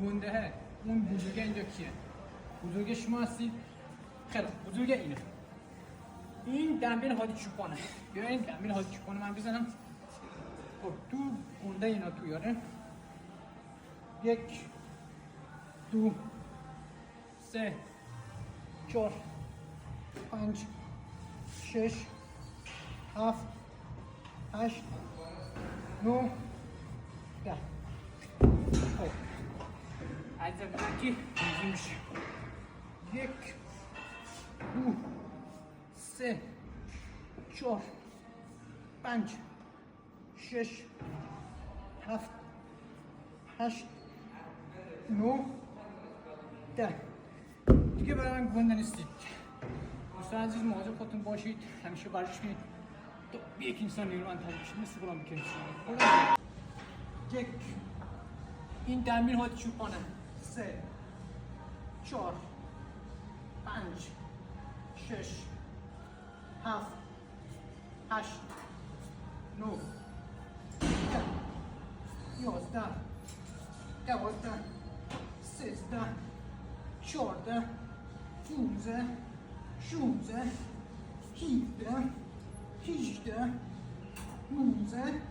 گنده اون بزرگه اینجا کیه؟ بزرگ شما هستید؟ خیلی بزرگه اینه. این دنبیل هادی چوپانه. بیا این دنبیل هادی چوپانه من بزنم. خب تو گنده اینا تو یاره. 1 2 3 4 5 6 7 8 9 10. خب از بعدی اینجوری میشه. 1 2 3 4 5 6 7 8 9 10. دیگه برای من گنده نیستید. دوستان عزیز مواظب خودتون باشید. همیشه ورزش کنید تا به یک انسان نیرومند تبدیل بشید. مثل غلام بکنید. یک این دنبیل هادی چوپانه. 3 4 5 6 7 8 9 10 11 12 13 14 15 16 17 18 19